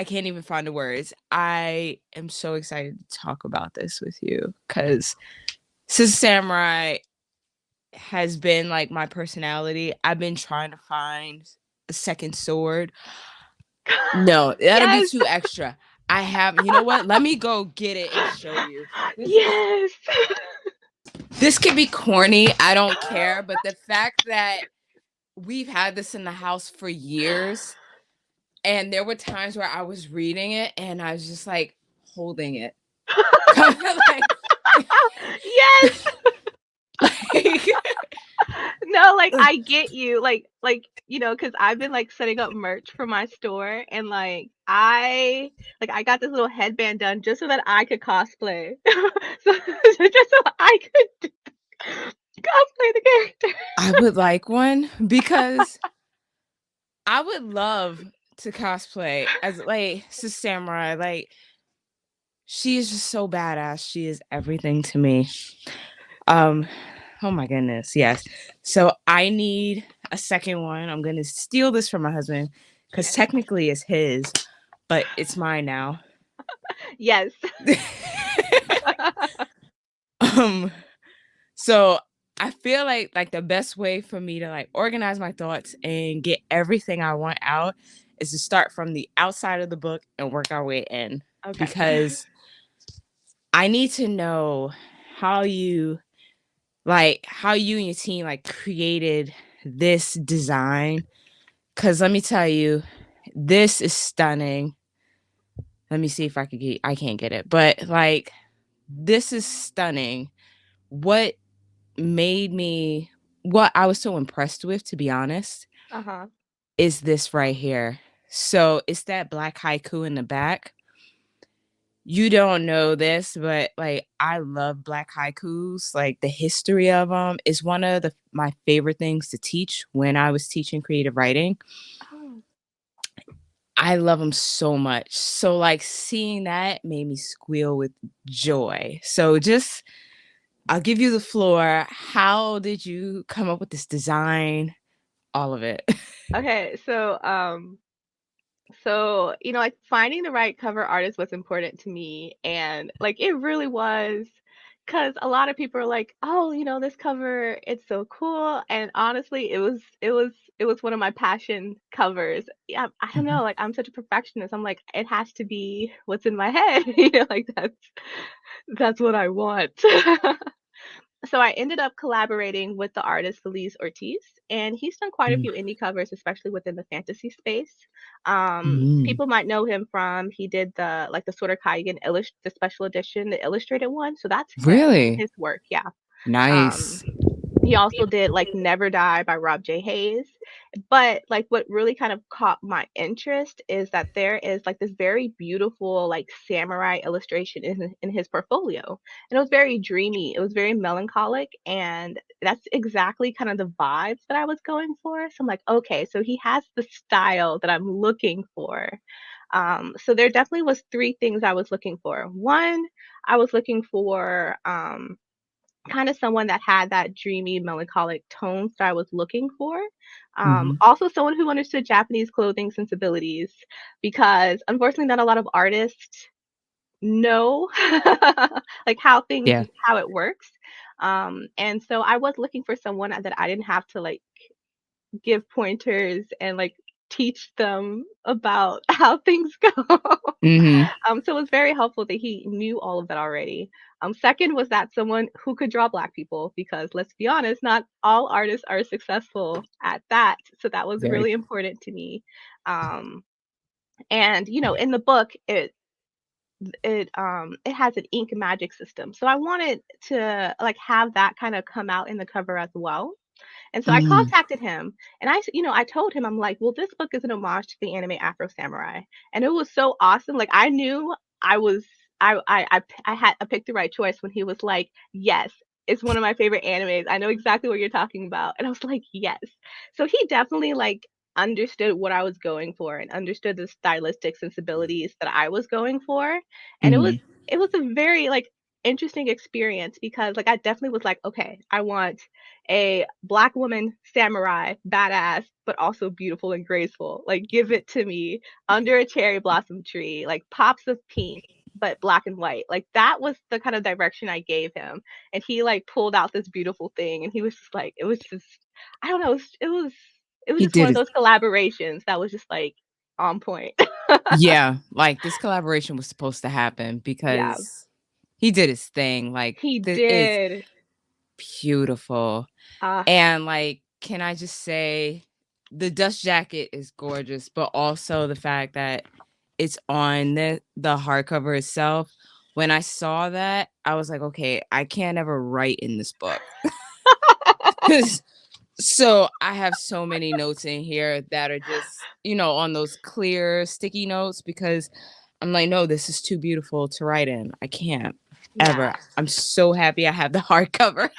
I can't even find the words. I am so excited to talk about this with you because Sistah Samurai has been like my personality. I've been trying to find a second sword. No, that'll be Yes, too extra. I have, you know what? Let me go get it and show you. yes. This could be corny. I don't care. But the fact that we've had this in the house for years, and there were times where I was reading it and I was just like holding it. like, Yes. like No, like I get you. Because I've been like setting up merch for my store, and I got this little headband done just so that I could cosplay. Just so I could cosplay the character. I would like one because I would love to cosplay as like Sistah Samurai. Like she is just so badass. She is everything to me. Um, oh my goodness, yes. So I need a second one. I'm gonna steal this from my husband because Yes. technically it's his, but it's mine now. Yes. um, so I feel like the best way for me to like organize my thoughts and get everything I want out is to start from the outside of the book and work our way in Okay. because I need to know how you how you and your team like created this design. Cause let me tell you, this is stunning. Let me see if I can't get it, but like this is stunning. What made me what I was so impressed with, to be honest, Uh-huh. is this right here. So it's that black haiku in the back. You don't know this, but like I love black haikus. Like the history of them is one of my favorite things to teach when I was teaching creative writing. Oh. I love them so much. So like seeing that made me squeal with joy. So just I'll give you the floor. How did you come up with this design? All of it. Okay, like finding the right cover artist was important to me, and like it really was, because a lot of people are like, "Oh, this cover, it's so cool." And honestly, it was one of my passion covers. Yeah, I don't Mhm. know, like I'm such a perfectionist. I'm like, it has to be what's in my head. Like that's what I want. So I ended up collaborating with the artist Feliz Ortiz, and he's done quite a Mm. few indie covers, especially within the fantasy space. Mm. People might know him from he did the Sword of Kaigen the special edition, the illustrated one. So that's Really? his work, yeah. Um, Nice. he also did like Never Die by Rob J. Hayes. But like what really kind of caught my interest is that there is like this very beautiful like samurai illustration in his portfolio. And it was very dreamy. It was very melancholic, and that's exactly kind of the vibes that I was going for. So I'm like, okay, so he has the style that I'm looking for. So there definitely was three things I was looking for. One, I was looking for kind of someone that had that dreamy, melancholic tones that I was looking for. Mhm. Also, someone who understood Japanese clothing sensibilities, because unfortunately, not a lot of artists know like Yeah. how it works. And so I was looking for someone that I didn't have to like give pointers and like teach them about how things go. Mhm. So it was very helpful that he knew all of that already. Second was that someone who could draw Black people, because let's be honest, not all artists are successful at that. So that was Very. really important to me. Um, and in the book, it has an ink magic system. So I wanted to like have that kind of come out in the cover as well. And so I Mm. contacted him, and I told him, I'm like, well, this book is an homage to the anime Afro Samurai. And it was so awesome. Like I knew I was, I picked the right choice when he was like, yes, it's one of my favorite animes. I know exactly what you're talking about. And I was like, yes. So he definitely like understood what I was going for and understood the stylistic sensibilities that I was going for. And it was, Mhm. it was a very like interesting experience because like I definitely was like, okay, I want a black woman samurai, badass, but also beautiful and graceful. Like give it to me under a cherry blossom tree, like pops of pink, but black and white. Like that was the kind of direction I gave him. And he like pulled out this beautiful thing and he was just like, it was just I don't know, it was He just one did of it. those collaborations that was just like on point. Yeah, like this collaboration was supposed to happen Yeah, because he did his thing. Like he this is did. beautiful. Uh, And like, can I just say the dust jacket is gorgeous, but also the fact that it's on the hardcover itself. When I saw that, I was like, okay, I can't ever write in this book. So I have so many notes in here that are just, on those clear sticky notes because I'm like, no, this is too beautiful to write in. I can't ever. yeah. I'm so happy I have the hardcover.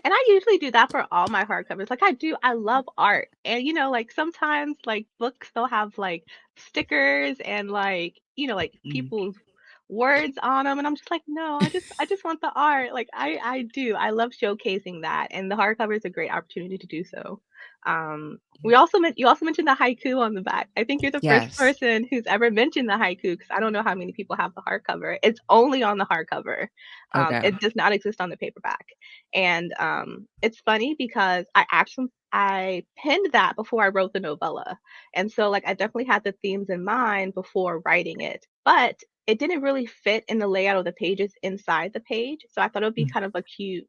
And I usually do that for all my hardcovers. Like I love art. And like sometimes like books they'll have like stickers and like, like Mm. people's words on them and I'm just like, "No, I just want the art." Like I do. I love showcasing that and the hardcover is a great opportunity to do so. You also mentioned the haiku on the back. I think you're the first Yes. person who's ever mentioned the haiku because I don't know how many people have the hardcover. It's only on the hardcover. Okay. It does not exist on the paperback. And it's funny because I penned that before I wrote the novella. And so like I definitely had the themes in mind before writing it. But it didn't really fit in the layout of the pages inside the page. So I thought it would be Mm. kind of a cute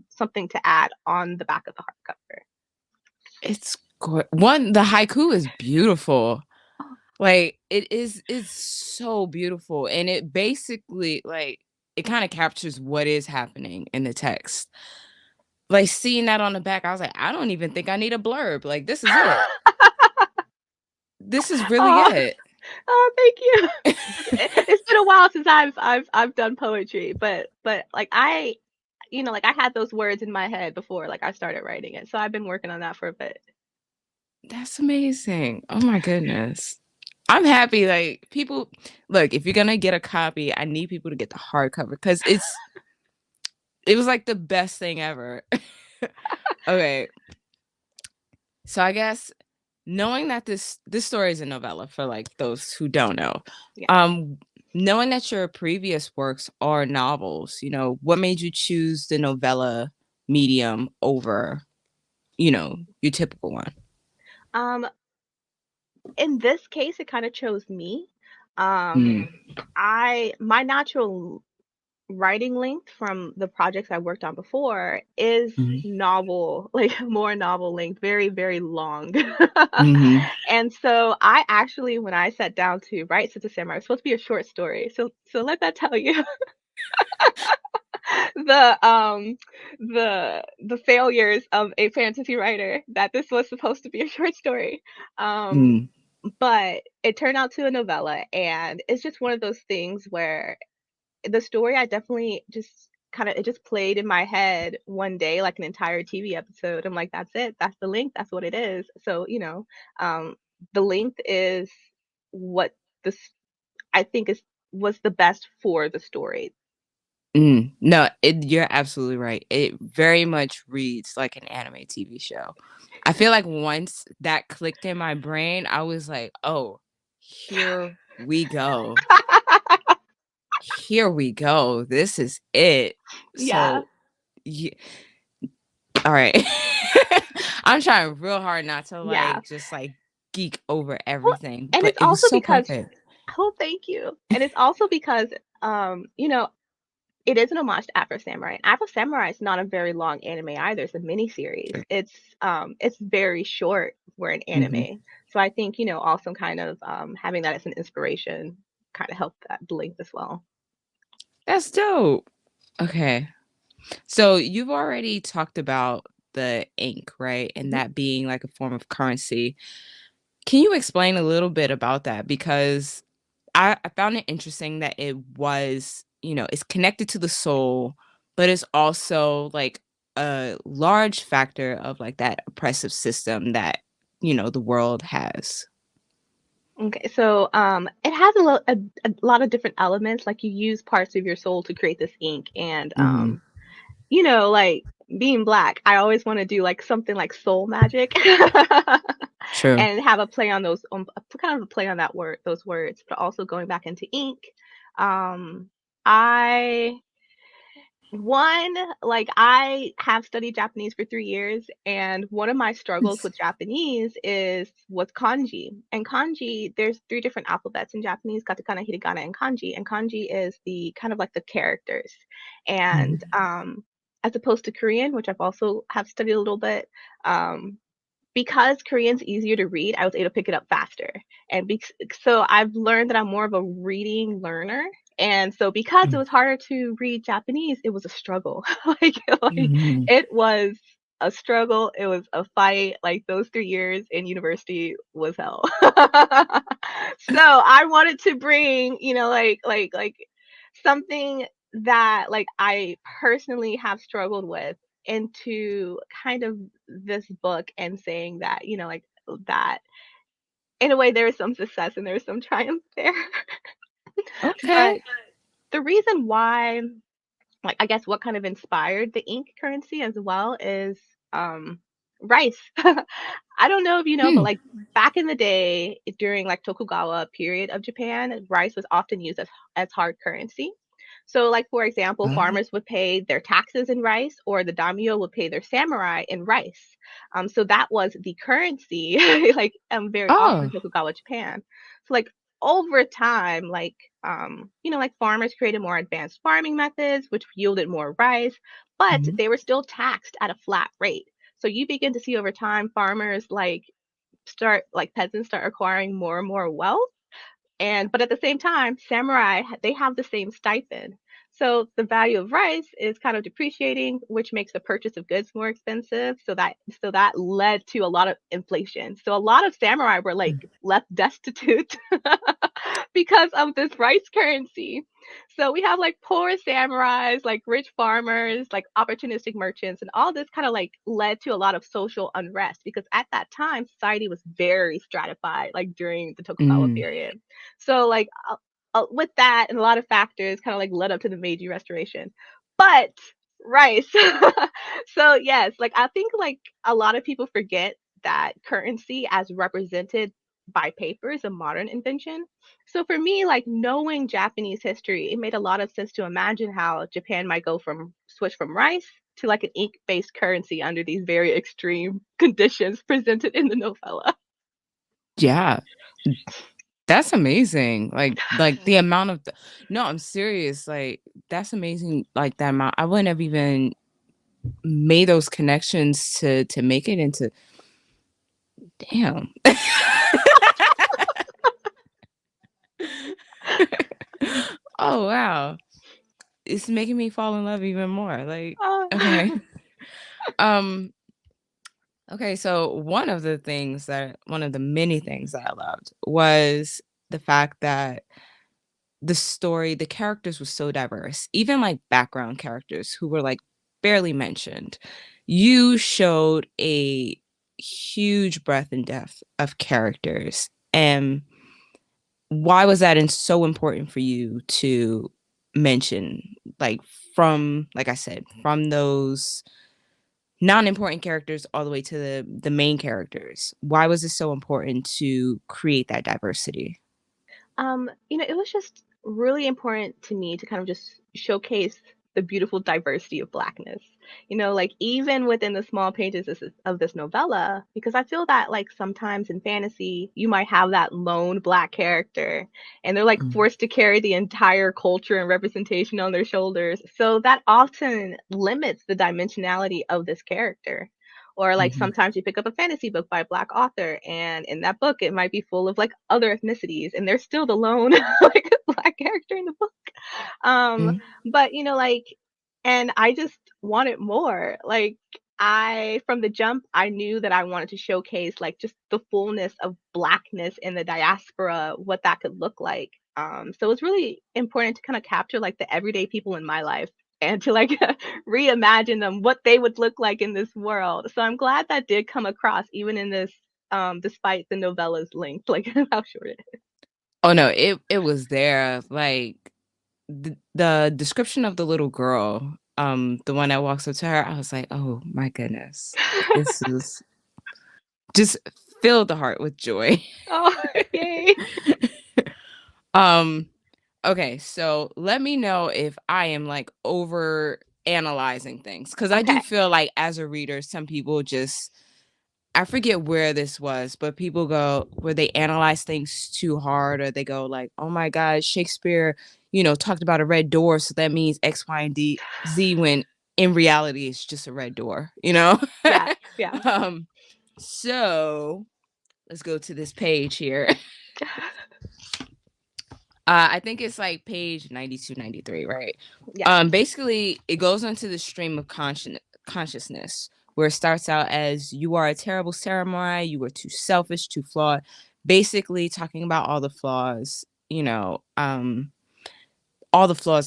something to add on the back of the hardcover. The haiku is beautiful. Like it's so beautiful and it basically like it kind of captures what is happening in the text. Like seeing that on the back, I was like, I don't even think I need a blurb. Like this is it. This is really Oh, it. oh, thank you. It's been a while since I've done poetry, but like like I had those words in my head before like I started writing it. So I've been working on that for a bit. That's amazing. Oh my goodness. I'm happy. Like people, look, if you're gonna get a copy, I need people to get the hardcover because it was like the best thing ever. Okay, so I guess knowing that this story is a novella for like those who don't know, Yeah. um, knowing that your previous works are novels, what made you choose the novella medium over, your typical one? Um, in this case, it kind of chose me. Um, Mm, my natural writing length from the projects I worked on before is mhm, novel, like more novel length, very, very long. mhm, And so I actually, when I sat down to write Sistah Samurai, it was supposed to be a short story. So let that tell you the the failures of a fantasy writer that this was supposed to be a short story. Um, mm, but it turned out to a novella, and it's just one of those things where the story I definitely just it just played in my head one day like an entire TV episode. I'm like, that's it. That's the length. That's what it is. So, um, the length is what this I think is was the best for the story. No, you're absolutely right. It very much reads like an anime TV show. I feel like once that clicked in my brain, I was like, "Oh, here we go. Here we go. This is it." Yeah. So, ye all right. I'm trying real hard not to Yeah. like just like geek over Well, everything, and but it's it was also so because perfect. oh, thank you. And it's also because it is an homage to Afro Samurai. Afro Samurai is not a very long anime either. It's a mini series. It's very short for an Mhm. anime. So I think, also kind of having that as an inspiration kind of helped that length as well. That's dope. Okay. So you've already talked about the ink, right? And Mhm. that being like a form of currency. Can you explain a little bit about that? Because I found it interesting that it was, it's connected to the soul, but it's also like a large factor of like that oppressive system that, the world has. Okay, so it has a lot of different elements. Like you use parts of your soul to create this ink, and Hmm. like being black, I always want to do like something like soul magic, True. and have a play on those, kind of a play on that word, those words, but also going back into ink. Um, I One, like I have studied Japanese for 3 years, and one of my struggles with Japanese is with kanji. And kanji, there's three different alphabets in Japanese: katakana, hiragana, and kanji. And kanji is the kind of like the characters. And Mhm. as opposed to Korean, which I've also have studied a little bit, um, because Korean's easier to read, I was able to pick it up faster. And so I've learned that I'm more of a reading learner. And so because it was harder to read Japanese, it was a struggle. Like Mhm. it was a struggle. It was a fight. Like those 3 years in university was hell. So I wanted to bring, like something that like I personally have struggled with into kind of this book, and saying that, like that in a way there is some success and there's some triumph there. Okay. But the reason why, like I guess what kind of inspired the ink currency as well is um rice. I don't know if you know, but Hmm. like back in the day during like Tokugawa period of Japan, rice was often used as hard currency. So, like for example, Uh, farmers would pay their taxes in rice, or the daimyo would pay their samurai in rice. So that was the currency, like very often oh. in Tokugawa Japan. So like over time, like like farmers created more advanced farming methods, which yielded more rice, but Mhm. they were still taxed at a flat rate. So you begin to see over time farmers like peasants start acquiring more and more wealth, and but at the same time, samurai, they have the same stipend. So the value of rice is kind of depreciating, which makes the purchase of goods more expensive. So that led to a lot of inflation. So a lot of samurai were like left destitute because of this rice currency. So we have like poor samurais, like rich farmers, like opportunistic merchants, and all this kind of like led to a lot of social unrest, because at that time society was very stratified, like during the Tokugawa Mm. period. So like with that and a lot of factors kind of like led up to the Meiji Restoration. But rice. So yes, like I think like a lot of people forget that currency as represented by paper is a modern invention. So for me, like knowing Japanese history, it made a lot of sense to imagine how Japan might go from switch from rice to like an ink-based currency under these very extreme conditions presented in the novella. Yeah. That's amazing. Like the amount of no, I'm serious. Like that's amazing. Like that amount. I wouldn't have even made those connections to make it into damn. Oh wow. It's making me fall in love even more. Like, okay. Uh, Um, okay, so one of the many things that I loved was the fact that the characters were so diverse, even like background characters who were like barely mentioned. You showed a huge breadth and depth of characters. And why was that so important for you to mention, like from, like I said, from those non-important characters all the way to the main characters? Why was it so important to create that diversity? it was just really important to me to kind of just showcase the beautiful diversity of Blackness. Like even within the small pages of this novella, because I feel that like sometimes in fantasy, you might have that lone Black character, and they're like Mm, forced to carry the entire culture and representation on their shoulders. So that often limits the dimensionality of this character. Or like mhm, sometimes you pick up a fantasy book by a Black author, and in that book it might be full of like other ethnicities, and they're still the lone like Black character in the book. Um, mm, but like, and I just wanted more. Like I from the jump, I knew that I wanted to showcase like just the fullness of Blackness in the diaspora, what that could look like. So it's really important to kind of capture like the everyday people in my life, and to like reimagine them, what they would look like in this world. So I'm glad that did come across even in this despite the novella's length, like how short it is. Oh no, it was there. Like the description of the little girl, the one that walks up to her, I was like, oh my goodness, this is just filled the heart with joy. Oh, yay. um, okay, so let me know if I am like over analyzing things because I do Okay. feel like as a reader, some people just I forget where this was, but people go where they analyze things too hard, or they go like, "Oh my God, Shakespeare, talked about a red door, so that means X, Y, and Z." When in reality, it's just a red door, you know. Yes, yeah. um, so let's go to this page here. I think it's like page 92, 93, right? Yes. Basically, it goes into the stream of consciousness where it starts out as you are a terrible samurai, you were too selfish, too flawed. Basically, talking about all the flaws in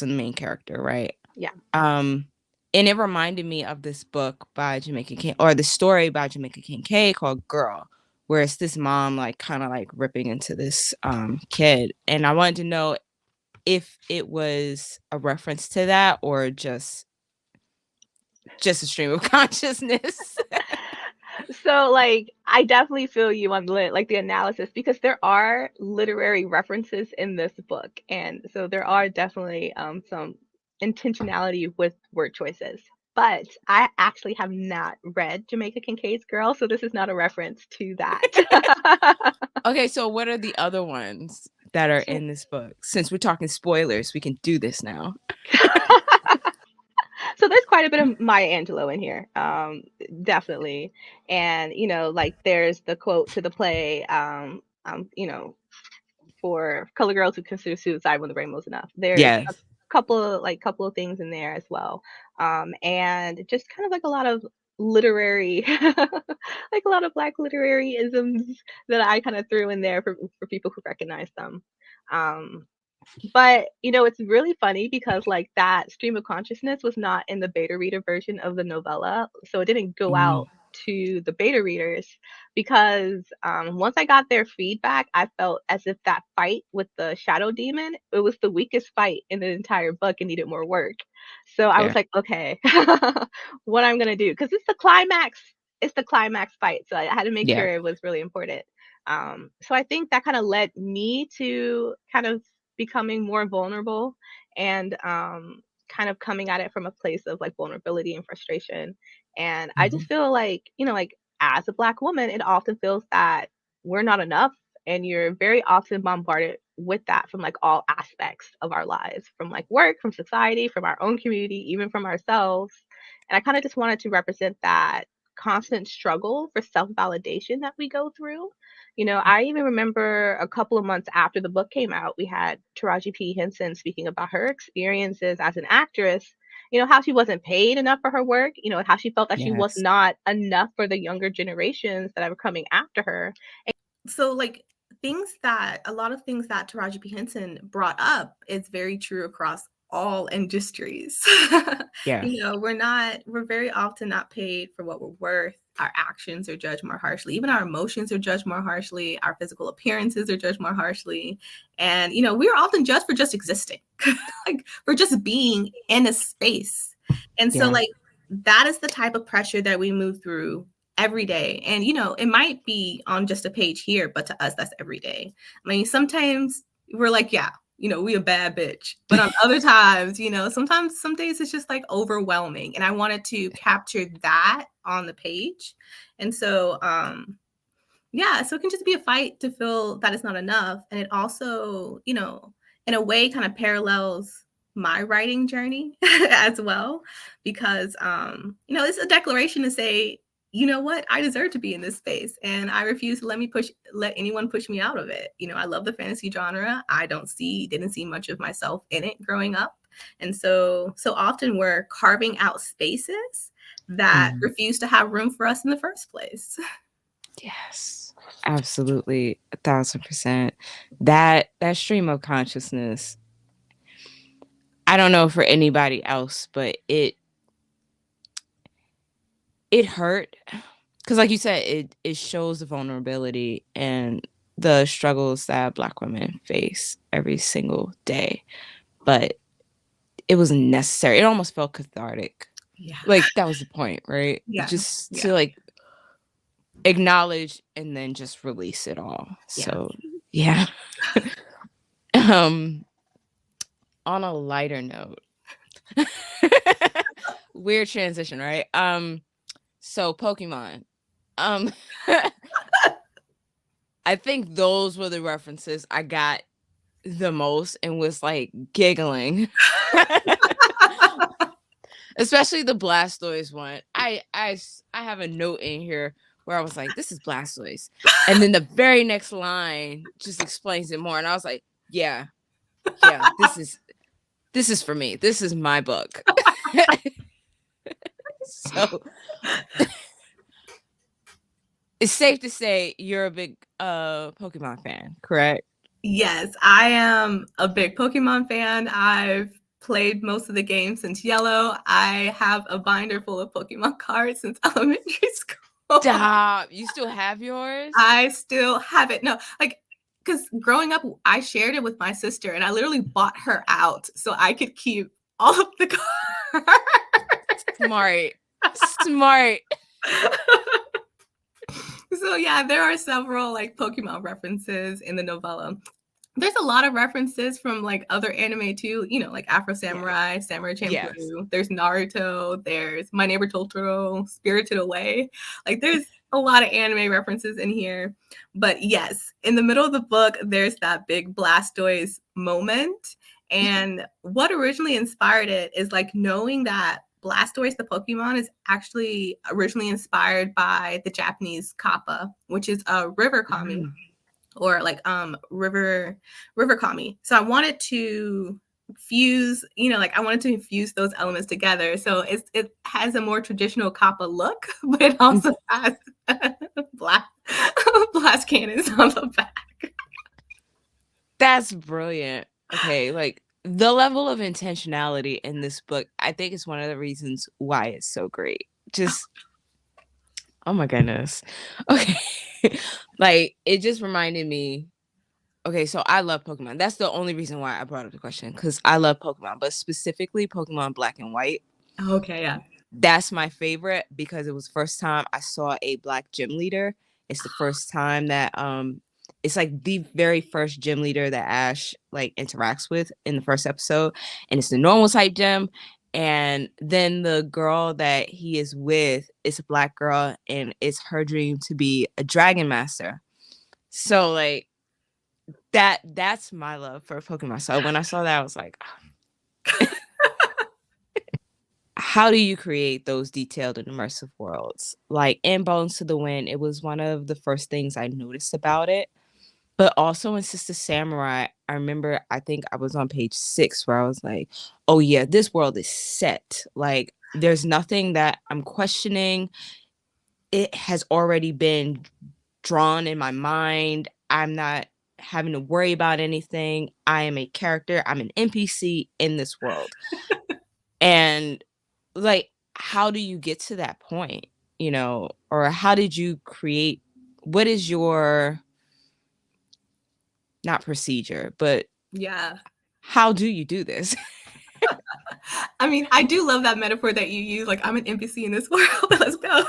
the main character, right? Yeah. Um, and it reminded me of this book by Jamaica King, or the story by Jamaica Kincaid called Girl, where it's this mom like kind of like ripping into this kid. And I wanted to know if it was a reference to that or just a stream of consciousness. So like I definitely feel you on like the analysis because there are literary references in this book, and so there are definitely some intentionality with word choices. But I actually have not read Jamaica Kincaid's Girl, so this is not a reference to that. Okay, so what are the other ones that are So in this book? Since we're talking spoilers, we can do this now. so there's quite a bit of Maya Angelou in here, definitely. And like there's the quote to the play, for color girls who consider suicide when the rainbow's enough. There's a Yes. couple of things in there as well, and just kind of like a lot of literary, like a lot of Black literary isms that I kind of threw in there for people who recognize them. Um, but it's really funny because like that stream of consciousness was not in the beta reader version of the novella, so it didn't go Mm, out to the beta readers because once I got their feedback, I felt as if that fight with the shadow demon, it was the weakest fight in the entire book and needed more work. So I was fair. like, okay, what I'm gonna do because it's the climax. It's the climax fight, so I had to make Yeah. sure it was really important. So I think that kind of led me to kind of becoming more vulnerable and kind of coming at it from a place of like vulnerability and frustration. And I just Mhm. feel like, like as a Black woman, it often feels that we're not enough. And you're very often bombarded with that from like all aspects of our lives, from like work, from society, from our own community, even from ourselves. And I kind of just wanted to represent that constant struggle for self validation that we go through. I even remember a couple of months after the book came out, we had Taraji P. Henson speaking about her experiences as an actress, how she wasn't paid enough for her work, how she felt that she was Yes. not enough for the younger generations that were coming after her. So like a lot of things that Taraji P. Henson brought up is very true across all industries. Yeah. We're very often not paid for what we're worth. Our actions are judged more harshly. Even our emotions are judged more harshly. Our physical appearances are judged more harshly. And, we're often judged for just existing, like for just being in a space. And so Yeah. like that is the type of pressure that we move through every day. And it might be on just a page here, but to us that's every day. I mean, sometimes we're like, yeah, we a bad bitch. But on other times, sometimes some days it's just like overwhelming. And I wanted to capture that on the page. And so yeah, so it can just be a fight to feel that it's not enough. And it also, in a way kind of parallels my writing journey as well, because it's a declaration to say, you know what, I deserve to be in this space and I refuse to let anyone push me out of it. I love the fantasy genre. I didn't see much of myself in it growing up. And so often we're carving out spaces that Mhm. refuse to have room for us in the first place. Yes. Absolutely. 1,000%. That stream of consciousness, I don't know for anybody else, but it hurt because like you said, it shows the vulnerability and the struggles that Black women face every single day. But it was necessary. It almost felt cathartic. Yeah. Like that was the point, right? Yeah. Just Yeah. to like acknowledge and then just release it all. Yeah. So yeah. um on a lighter note. Weird transition, right? So Pokemon. Um I think those were the references I got the most and was like giggling. Especially the Blastoise one. I have a note in here where I was like, this is Blastoise. And then the very next line just explains it more. And I was like, yeah, this is for me. This is my book. So it's safe to say you're a big Pokemon fan, correct? Yes, I am a big Pokemon fan. I've played most of the games since Yellow. I have a binder full of Pokemon cards since elementary school. Stop. You still have yours? I still have it. No, like, because growing up, I shared it with my sister and I literally bought her out so I could keep all of the cards. Smart. Smart. So yeah, there are several like Pokemon references in the novella. There's a lot of references from like other anime too, you know, like AfroSamurai, Samurai Champloo. Yes. There's Naruto, there's My Neighbor Totoro, Spirited Away. Like there's a lot of anime references in here. But yes, in the middle of the book, there's that big Blastoise moment. And what originally inspired it is like knowing that Blastoise, the Pokemon, is actually originally inspired by the Japanese kappa, which is a river kami. Or like river kami. So I wanted to fuse, you know, like I wanted to infuse those elements together. So it has a more traditional kappa look, but it also has blast cannons on the back. That's brilliant. Okay, like the level of intentionality in this book, I think is one of the reasons why it's so great. Just oh my goodness. Okay. Like it just reminded me. Okay, so I love Pokemon. That's the only reason why I brought up the question because I love Pokemon, but specifically Pokemon Black and White. Okay, yeah. That's my favorite because it was the first time I saw a Black gym leader. It's the first time that it's like the very first gym leader that Ash like interacts with in the first episode, and it's the normal type gym. And then the girl that he is with is a Black girl, and it's her dream to be a dragon master. So like that's my love for Pokemon. So when I saw that, I was like, how do you create those detailed and immersive worlds? Like in Bones to the Wind, it was one of the first things I noticed about it. But also in Sistah Samurai, I remember I think I was on page 6 where I was like, oh yeah, this world is set. Like there's nothing that I'm questioning. It has already been drawn in my mind. I'm not having to worry about anything. I am a character. I'm an NPC in this world. And like, how do you get to that point? You know, or how did you create? What is your not procedure, but Yeah. how do you do this? I mean, I do love that metaphor that you use. Like, I'm an NPC in this world. Let's go.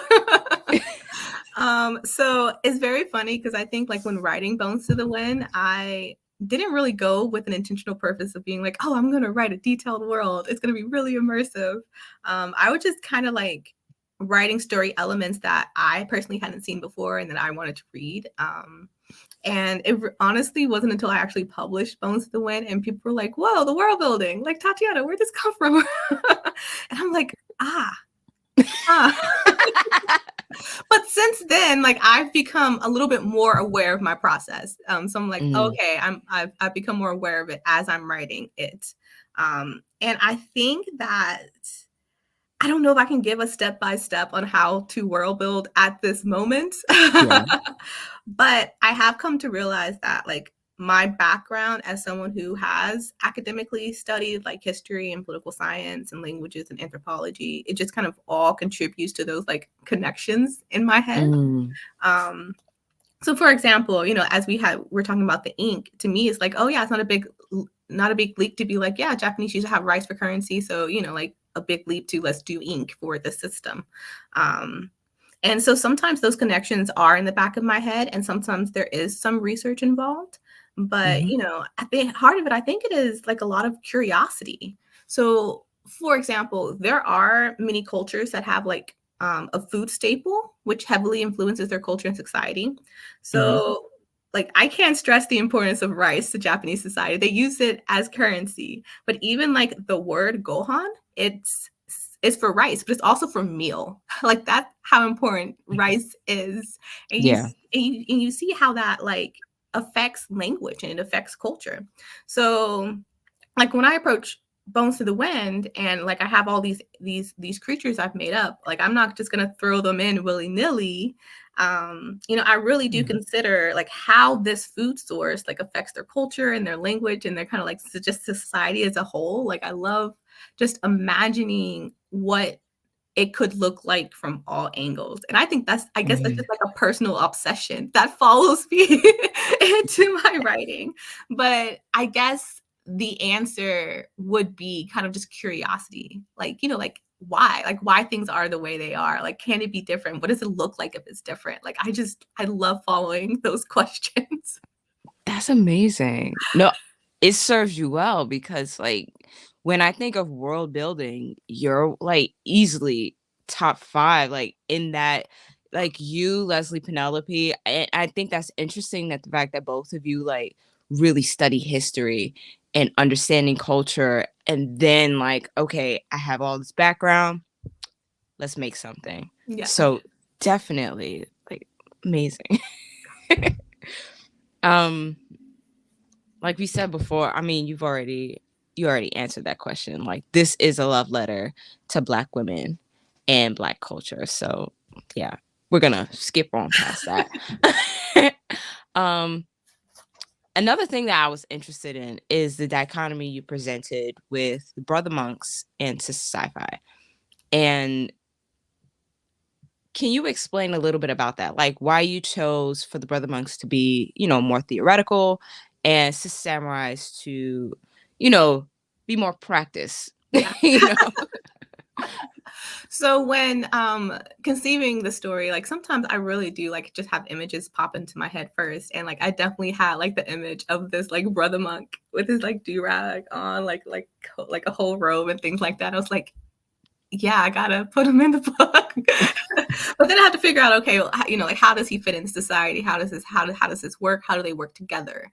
So it's very funny because I think like when writing Bones to the Wind, I didn't really go with an intentional purpose of being like, oh, I'm going to write a detailed world. It's going to be really immersive. I was just kind of like writing story elements that I personally hadn't seen before and that I wanted to read. And it honestly wasn't until I actually published Bones to the Wind and people were like, whoa, the world building. Like, Tatiana, where'd this come from? And I'm like, But since then, like I've become a little bit more aware of my process. So I'm like, okay, I've become more aware of it as I'm writing it. And I think that I don't know if I can give a step by step on how to world build at this moment. Yeah. But I have come to realize that like my background as someone who has academically studied like history and political science and languages and anthropology, it just kind of all contributes to those like connections in my head. Um, so for example, you know, as we're talking about the ink, to me, it's like, oh yeah, it's not a big leap to be like, yeah, Japanese used to have rice for currency. So, you know, like a big leap to let's do ink for the system. And so sometimes those connections are in the back of my head, and sometimes there is some research involved. But, you know, at the heart of it, I think it is like a lot of curiosity. So, for example, there are many cultures that have like a food staple, which heavily influences their culture and society. So, like, I can't stress the importance of rice to Japanese society. They use it as currency, but even like the word gohan, it's for rice, but it's also for meal. Like that's how important rice is. And Yeah. you see how that like affects language and it affects culture. So like when I approach Bones to the Wind and like I have all these creatures I've made up, like I'm not just gonna throw them in willy-nilly. You know, I really do consider like how this food source like affects their culture and their language and their kind of like just society as a whole. Like I love just imagining what it could look like from all angles. And I think I guess that's just like a personal obsession that follows me into my writing. But I guess the answer would be kind of just curiosity. Like, you know, like why things are the way they are. Like, can it be different? What does it look like if it's different? Like, I love following those questions. That's amazing. No, it serves you well because, like, when I think of world building, you're, like, easily top 5, like, in that like, you, Leslie, Penelope, and I think that's interesting that the fact that both of you, like, really study history and understanding culture, and then, like, "Okay, I have all this background, let's make something." Yeah. So, definitely, like, amazing. Um Like we said before, I mean, you already answered that question. Like this is a love letter to Black women and Black culture. So yeah, we're gonna skip on past that. um, Another thing that I was interested in is the dichotomy you presented with the Brother Monks and Sister Sci-Fi. And can you explain a little bit about that? Like why you chose for the Brother Monks to be, you know, more theoretical and Sister Samurais to, you know, be more practice. Yeah. You know? So when conceiving the story, like sometimes I really do like just have images pop into my head first. And like I definitely had like the image of this like brother monk with his like do-rag on, like a whole robe and things like that. I was like, yeah, I gotta put him in the book. But then I had to figure out, okay, well, you know, like how does he fit in society? How does this work? How do they work together?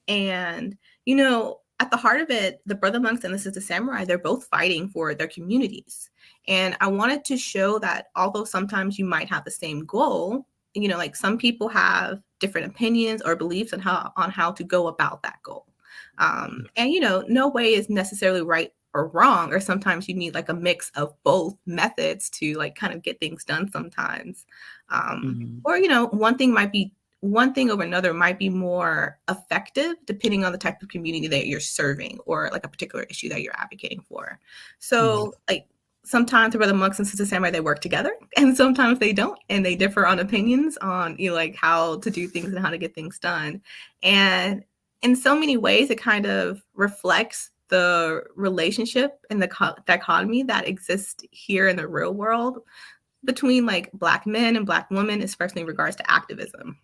And you know, at the heart of it, the brother monks and the sister samurai, they're both fighting for their communities. And I wanted to show that although sometimes you might have the same goal, you know, like some people have different opinions or beliefs on how to go about that goal. And you know, no way is necessarily right or wrong, or sometimes you need like a mix of both methods to like kind of get things done sometimes. Or you know, one thing over another might be more effective depending on the type of community that you're serving or like a particular issue that you're advocating for. So like sometimes the brother monks and sister samurai, they work together and sometimes they don't, and they differ on opinions on, you know, like how to do things and how to get things done. And in so many ways it kind of reflects the relationship and the dichotomy that exists here in the real world between like Black men and Black women, especially in regards to activism.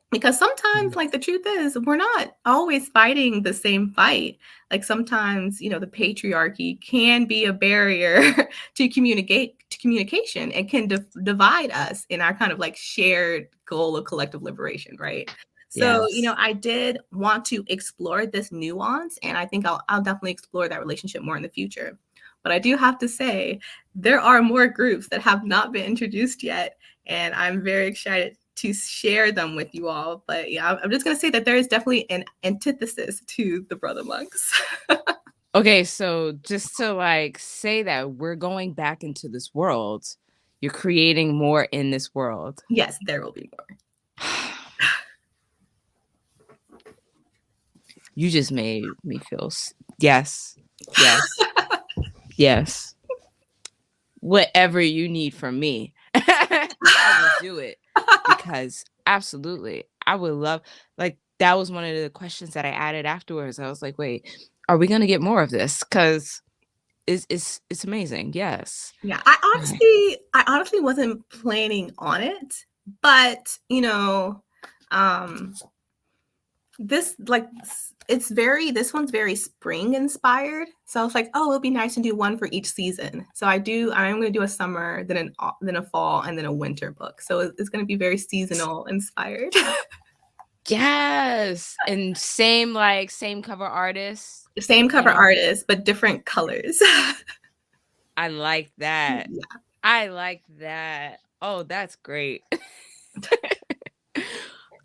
Because sometimes, like, the truth is, we're not always fighting the same fight. Like, sometimes, you know, the patriarchy can be a barrier to communication and can divide us in our kind of like shared goal of collective liberation, right? So, you know, Yes. I did want to explore this nuance, and I think I'll definitely explore that relationship more in the future. But I do have to say, there are more groups that have not been introduced yet, and I'm very excited to share them with you all. But yeah, I'm just going to say that there is definitely an antithesis to the brother monks. Okay, so just to like say that we're going back into this world, you're creating more in this world. Yes, there will be more. You just made me feel yes, yes, yes. Whatever you need from me, I will do it because absolutely, I would love like that was one of the questions that I added afterwards. I was like, wait, are we gonna get more of this? Because it's amazing. Yes. Yeah, Okay. I honestly wasn't planning on it, but this like this one's very spring inspired. So I was like, oh, it'll be nice to do one for each season. So I'm going to do a summer, then a fall, and then a winter book. So it's going to be very seasonal inspired. Yes. And same cover artist. Same cover artist, but different colors. I like that. Yeah. I like that. Oh, that's great.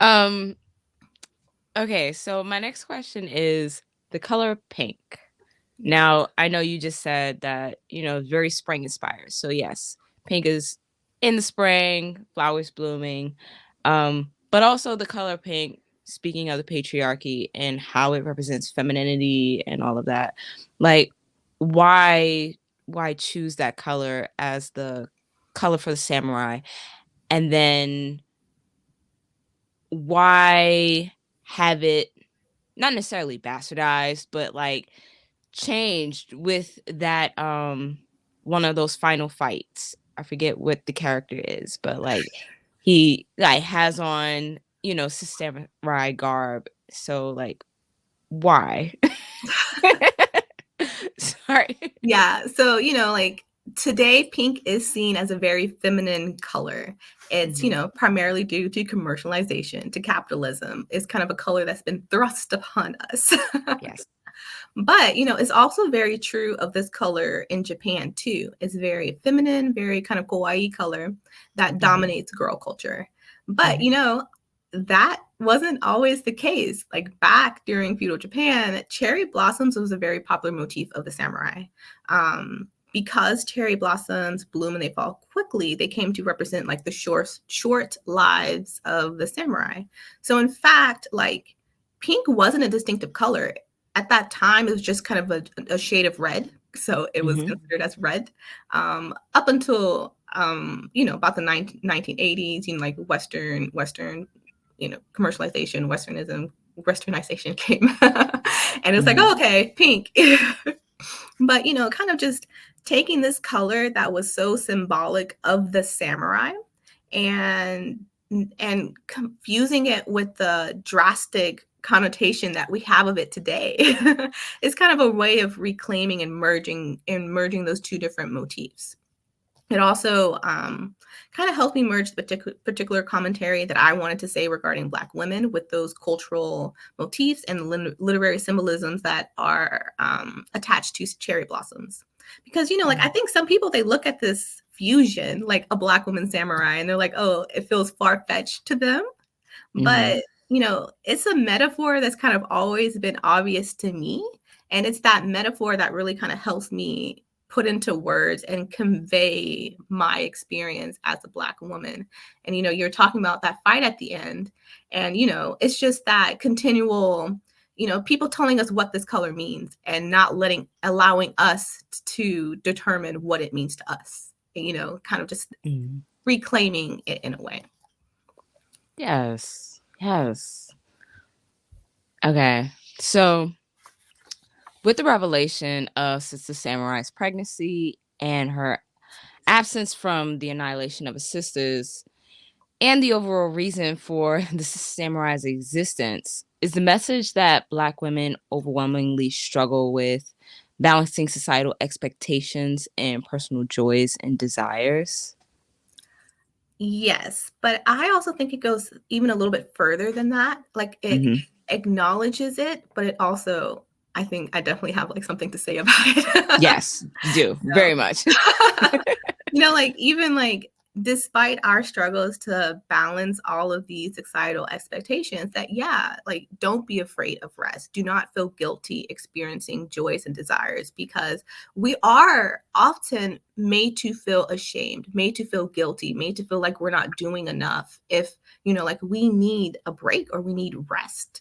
um okay, so my next question is the color pink. Now, I know you just said that, very spring inspired. So yes, pink is in the spring, flowers blooming. But also the color pink, speaking of the patriarchy and how it represents femininity and all of that. Like why choose that color as the color for the samurai? And then why have it not necessarily bastardized, but like changed with that one of those final fights. I forget what the character is, but like he like has on, Sistah Samurai garb. So like why? Sorry. Yeah. So, like today, pink is seen as a very feminine color. It's, primarily due to commercialization, to capitalism. It's kind of a color that's been thrust upon us. Yes. But, it's also very true of this color in Japan, too. It's very feminine, very kind of kawaii color that dominates girl culture. But, that wasn't always the case. Like back during feudal Japan, cherry blossoms was a very popular motif of the samurai. Because cherry blossoms bloom and they fall quickly, they came to represent like the short lives of the samurai. So in fact, like pink wasn't a distinctive color. At that time, it was just kind of a shade of red. So it was considered as red up until, about the 1980s, like Western commercialization, westernization came. And it's like, oh, okay, pink. But, kind of just taking this color that was so symbolic of the samurai and confusing it with the drastic connotation that we have of it today is kind of a way of reclaiming and merging those two different motifs. It also kind of helped me merge the particular commentary that I wanted to say regarding Black women with those cultural motifs and literary symbolisms that are attached to cherry blossoms. Because, like, I think some people, they look at this fusion, like a Black woman samurai, and they're like, oh, it feels far-fetched to them. But, it's a metaphor that's kind of always been obvious to me. And it's that metaphor that really kind of helps me put into words and convey my experience as a Black woman. And, you're talking about that fight at the end. And, it's just that continual, people telling us what this color means and not allowing us to determine what it means to us, kind of just reclaiming it in a way. Yes. Yes. Okay. So with the revelation of Sistah Samurai's pregnancy and her absence from the annihilation of his sisters, and the overall reason for the Samurai's existence, is the message that Black women overwhelmingly struggle with balancing societal expectations and personal joys and desires. Yes, but I also think it goes even a little bit further than that. Like it acknowledges it, but it also, I think I definitely have like something to say about it. Yes, you do. Very much. Like even like despite our struggles to balance all of these societal expectations, that like don't be afraid of rest. Do not feel guilty experiencing joys and desires, because we are often made to feel ashamed, made to feel guilty, made to feel like we're not doing enough if, like we need a break or we need rest.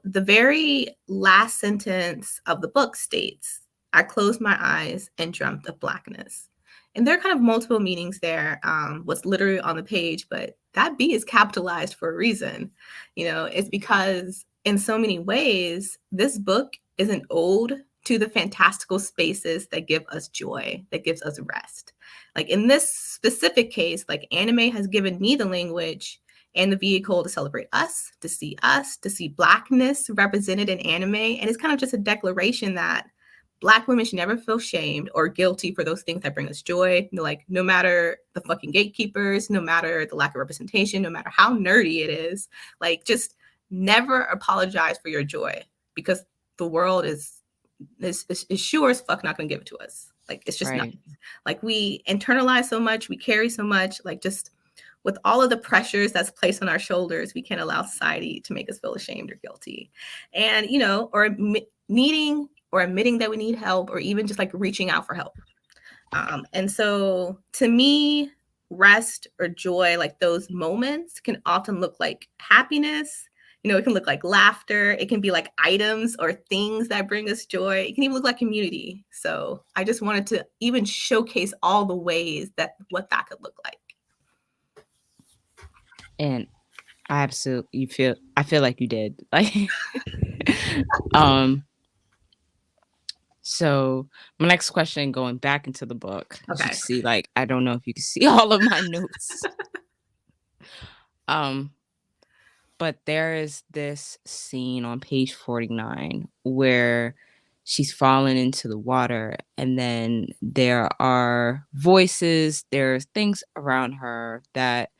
The very last sentence of the book states, "I closed my eyes and dreamt of blackness." And there are kind of multiple meanings there. What's literally on the page, but that B is capitalized for a reason. It's because in so many ways, this book is an ode to the fantastical spaces that give us joy, that gives us rest. Like in this specific case, like anime has given me the language and the vehicle to celebrate us, to see blackness represented in anime. And it's kind of just a declaration that Black women should never feel shamed or guilty for those things that bring us joy. Like, no matter the fucking gatekeepers, no matter the lack of representation, no matter how nerdy it is, like, just never apologize for your joy, because the world is sure as fuck not gonna give it to us. Like, it's just not. Like, we internalize so much, we carry so much, like, just with all of the pressures that's placed on our shoulders, we can't allow society to make us feel ashamed or guilty. And, or needing or admitting that we need help, or even just like reaching out for help. And so to me, rest or joy, like those moments, can often look like happiness. It can look like laughter. It can be like items or things that bring us joy. It can even look like community. So I just wanted to even showcase all the ways that what that could look like. And I feel like you did. Like, so my next question, going back into the book, okay. You can see, like, I don't know if you can see all of my notes. But there is this scene on page 49 where she's fallen into the water, and then there are voices, there's things around her that,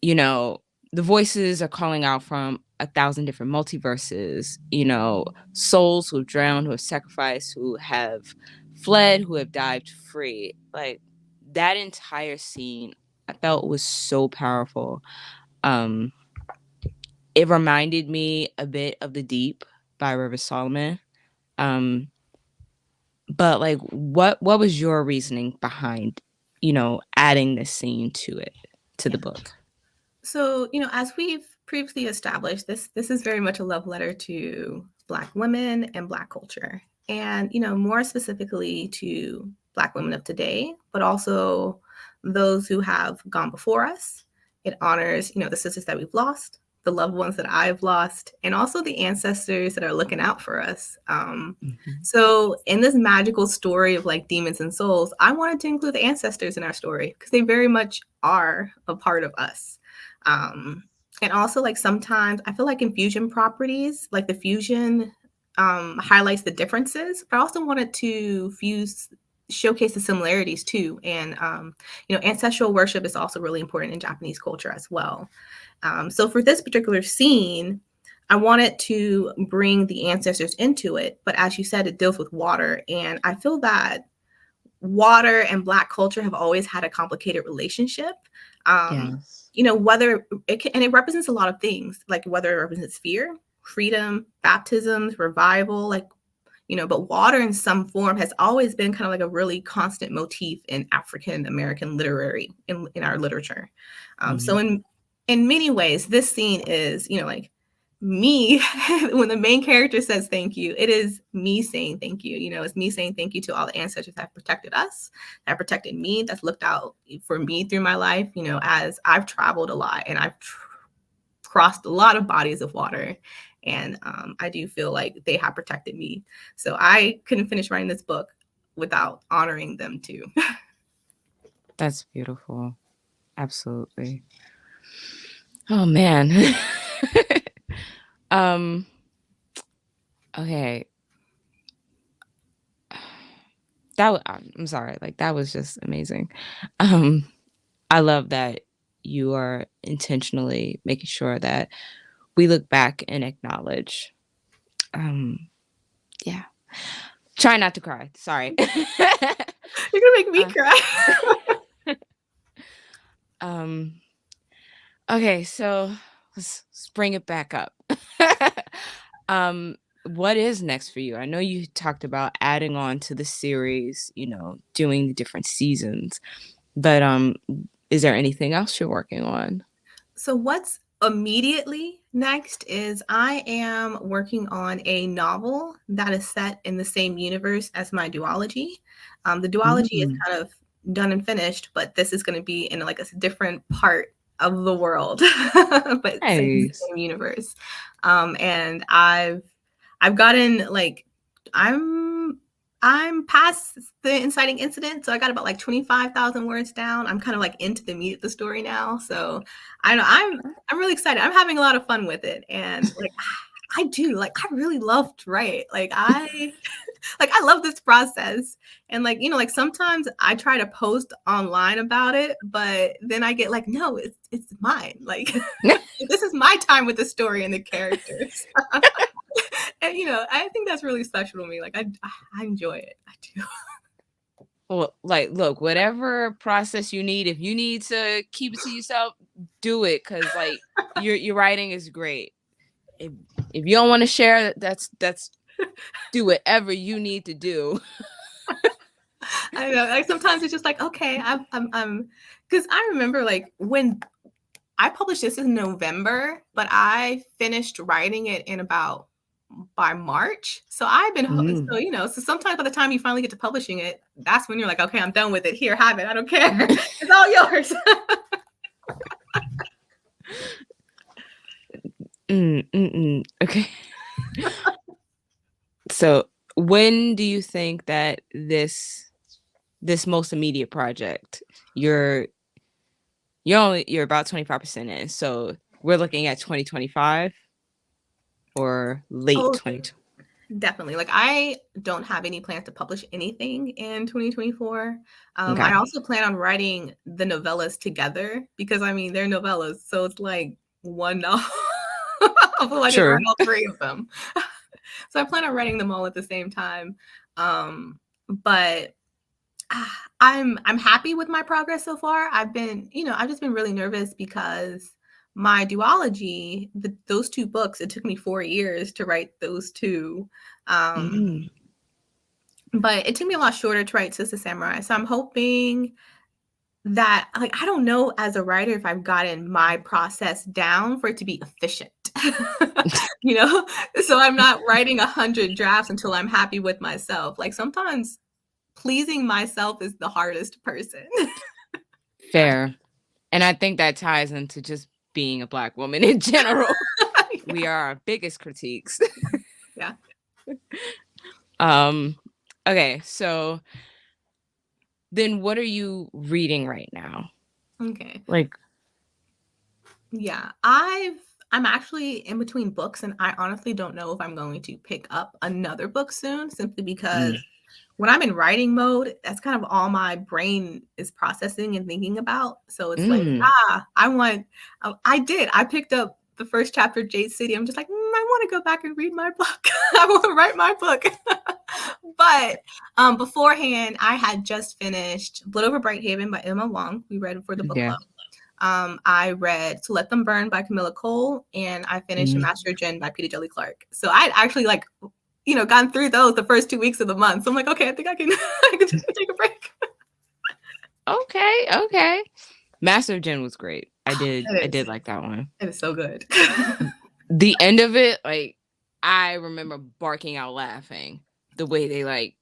the voices are calling out from 1,000 different multiverses, souls who have drowned, who have sacrificed, who have fled, who have dived free. Like, that entire scene I felt was so powerful. It reminded me a bit of The Deep by River Solomon. But like, what was your reasoning behind, adding this scene to the book? So, as we've previously established, this is very much a love letter to Black women and Black culture. And, more specifically to Black women of today, but also those who have gone before us. It honors, the sisters that we've lost, the loved ones that I've lost, and also the ancestors that are looking out for us. So in this magical story of like demons and souls, I wanted to include the ancestors in our story because they very much are a part of us. And also, like, sometimes I feel like in fusion properties, like the fusion highlights the differences, but I also wanted to showcase the similarities too. And, ancestral worship is also really important in Japanese culture as well. So for this particular scene, I wanted to bring the ancestors into it. But as you said, it deals with water. And I feel that water and Black culture have always had a complicated relationship. Yes. Whether it represents a lot of things, like whether it represents fear, freedom, baptisms, revival, like, but water in some form has always been kind of like a really constant motif in African American literary, in our literature. So in many ways, this scene is, like me, when the main character says thank you, it is me saying thank you. It's me saying thank you to all the ancestors that have protected us, that protected me, that's looked out for me through my life, as I've traveled a lot and I've crossed a lot of bodies of water. And I do feel like they have protected me. So I couldn't finish writing this book without honoring them too. That's beautiful. Absolutely. Oh, man. Okay. I'm sorry. Like, that was just amazing. I love that you are intentionally making sure that we look back and acknowledge. Yeah. Try not to cry. Sorry. You're gonna make me cry. Okay, so let's bring it back up. What is next for you? I know you talked about adding on to the series, doing the different seasons, but is there anything else you're working on? So what's immediately Next is I am working on a novel that is set in the same universe as my duology. The duology is Mm. kind of done and finished, but this is going to be in like a different part of the world, but it's in the Nice. same universe. And I've gotten like I'm past the inciting incident, so I got about like 25,000 words down. I'm kind of like into the meat of the story now, so I know I'm really excited. I'm having a lot of fun with it, and like I do like I really love to write. Like I like I love this process, and like like sometimes I try to post online about it, but then I get like no, it's mine. Like this is my time with the story and the characters. And I think that's really special to me. Like I enjoy it. I do. Well, like, look, whatever process you need, if you need to keep it to yourself, do it, because like your writing is great. If if you don't want to share, that's do whatever you need to do. I know. Like sometimes it's just like okay, I'm because I remember like when I published this in November, but I finished writing it in about by March. So I've been Mm. so sometimes by the time you finally get to publishing it, that's when you're like, okay, I'm done with it. Here, have it. I don't care. It's all yours. Okay. So when do you think that this most immediate project, you're you're about 25% in, so we're looking at 2025 or late Oh, 2020? definitely. Like I don't have any plans to publish anything in 2024. I Okay. also plan on writing the novellas together because I mean they're novellas, so it's like one novel. Hopefully I can Sure. write all three of them. So I plan on writing them all at the same time. But I'm happy with my progress so far. I've just been really nervous because my duology, those two books, it took me 4 years to write those two. Mm. But it took me a lot shorter to write Sistah Samurai. So I'm hoping that like I don't know as a writer if I've gotten my process down for it to be efficient. you know? So I'm not writing 100 drafts until I'm happy with myself. Like sometimes pleasing myself is the hardest person. Fair. And I think that ties into just being a Black woman in general. We are our biggest critiques. Yeah. Um, okay, so then what are you reading right now? Okay. Like, Yeah. I'm actually in between books and I honestly don't know if I'm going to pick up another book soon simply because mm, when I'm in writing mode, that's kind of all my brain is processing and thinking about. So it's like, mm, I picked up the first chapter of Jade City. I'm just like, I want to go back and read my book. I want to write my book. But beforehand, I had just finished Blood Over Brighthaven by Emma Wong. We read it for the book yeah. club. I read To Let Them Burn by Camilla Cole, and I finished Mm. Master of Jen by Peter Jelly Clark. So I'd actually like gone through those the first 2 weeks of the month. So I'm like, okay, I think I can I can take a break. Okay, okay. Master of Jen was great. I It did is. like that one. It is so good. The end of it, like, I remember barking out laughing. The way they like,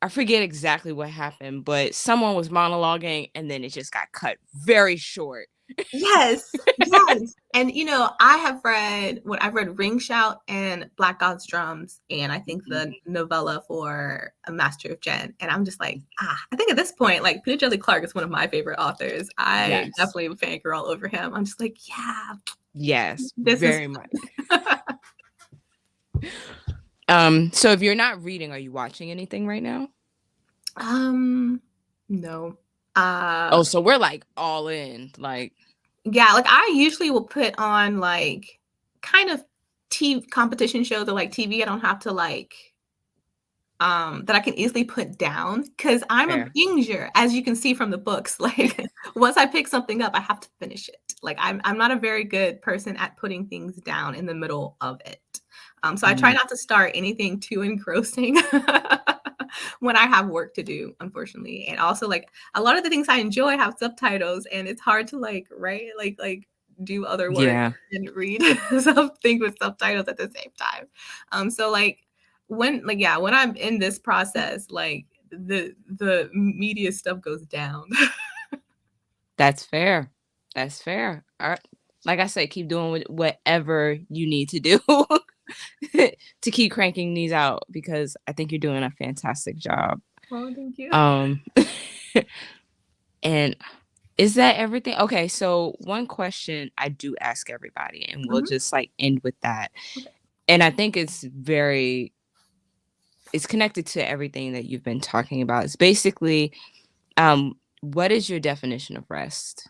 I forget exactly what happened, but someone was monologuing and then it just got cut very short. Yes, yes. And I've read Ring Shout and Black God's Drums, and I think the novella for A Master of Jen. And I'm just like, I think at this point, like Peter Jelly Clark is one of my favorite authors. I Yes. definitely am fangirl over him. I'm just like, yeah, Yes, this is very much. So if you're not reading, are you watching anything right now? no. Oh, so we're like all in. Like, Yeah, like I usually will put on like kind of TV competition shows or like TV I don't have to like that I can easily put down because I'm a fair. binger, as you can see from the books. Like once I pick something up, I have to finish it. Like I'm not a very good person at putting things down in the middle of it. So I try Mm. not to start anything too engrossing when I have work to do, unfortunately. And also like a lot of the things I enjoy have subtitles and it's hard to like write like do other work Yeah. and read something with subtitles at the same time. So like when I'm in this process, like the media stuff goes down. That's fair. That's fair. All right. Like I said, keep doing whatever you need to do to keep cranking these out because I think you're doing a fantastic job. Oh, thank you. And is that everything? Okay, so one question I do ask everybody, and we'll just like end with that. Okay. And I think it's connected to everything that you've been talking about. It's basically, what is your definition of rest?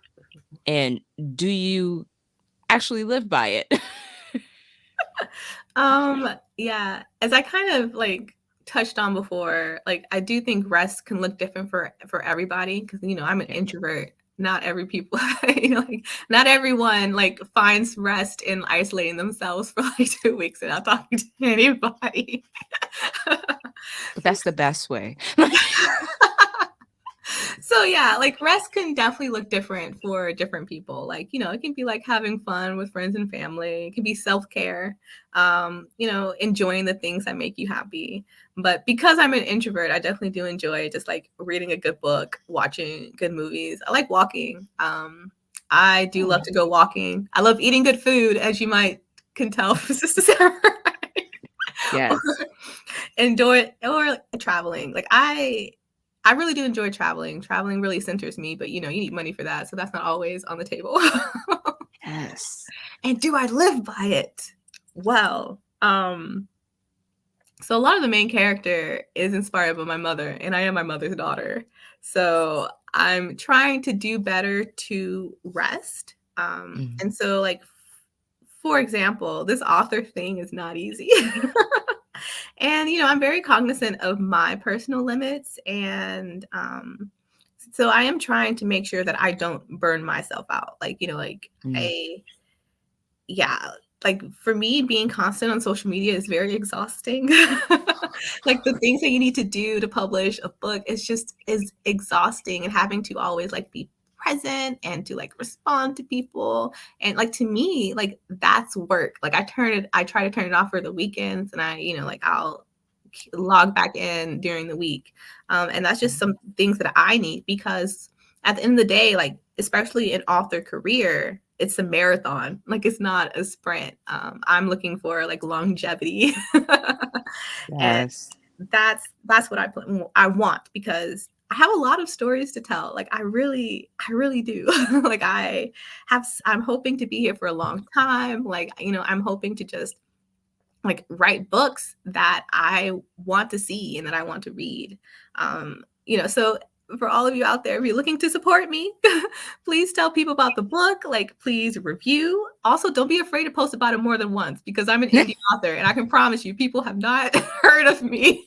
And do you actually live by it? Yeah, as I kind of like touched on before, like I do think rest can look different for everybody because I'm an introvert. Not every people, like not everyone like finds rest in isolating themselves for like 2 weeks and not talking to anybody. But that's the best way. So yeah, like rest can definitely look different for different people. Like, it can be like having fun with friends and family. It can be self-care, enjoying the things that make you happy. But because I'm an introvert, I definitely do enjoy just like reading a good book, watching good movies. I like walking. I do love to go walking. I love eating good food, as you might can tell from Sistah Samurai. Yes. or traveling. Like I really do enjoy traveling. Traveling really centers me, but you need money for that, so that's not always on the table. Yes. And do I live by it? Well, so a lot of the main character is inspired by my mother, and I am my mother's daughter. So I'm trying to do better to rest. And so like, for example, this author thing is not easy. And, I'm very cognizant of my personal limits. And so I am trying to make sure that I don't burn myself out. Like, like for me, being constant on social media is very exhausting. Like the things that you need to do to publish a book is exhausting, and having to always like be present and to like respond to people. And like to me, like that's work. Like I try to turn it off for the weekends, and I'll log back in during the week. And that's just some things that I need, because at the end of the day, like especially in author career, it's a marathon. Like it's not a sprint. I'm looking for like longevity. Yes. And that's what I want, because I have a lot of stories to tell. Like I really do. Like I'm hoping to be here for a long time. Like, I'm hoping to just like write books that I want to see and that I want to read. So for all of you out there, if you're looking to support me, please tell people about the book. Like, please review. Also, don't be afraid to post about it more than once, because I'm an indie author, and I can promise you, people have not heard of me.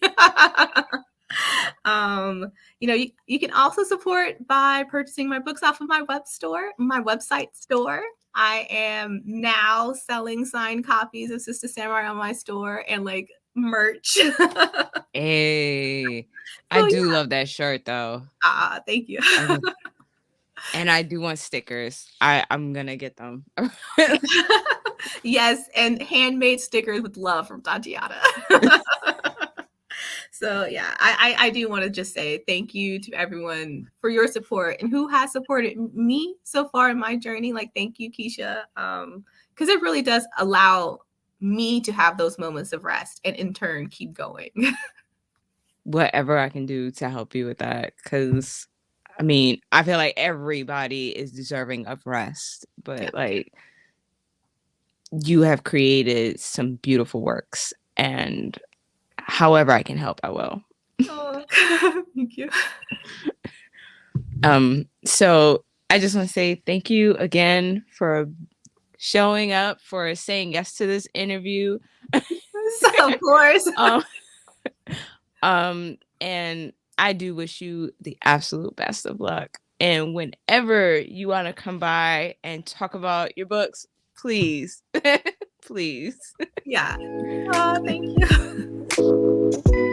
You can also support by purchasing my books off of my website store. I am now selling signed copies of Sistah Samurai on my store and like merch. Hey, I do love that shirt though. Thank you. And I do want stickers. I'm gonna get them. Yes, and handmade stickers with love from Tatiana. So yeah, I do want to just say thank you to everyone for your support and who has supported me so far in my journey. Like, thank you, Keisha, because it really does allow me to have those moments of rest and in turn keep going. Whatever I can do to help you with that, because I mean, I feel like everybody is deserving of rest, but like you have created some beautiful works, and however I can help, I will. Oh, thank you. So I just want to say thank you again for showing up, for saying yes to this interview. Of course. And I do wish you the absolute best of luck. And whenever you want to come by and talk about your books, please, please. Yeah. Oh, thank you.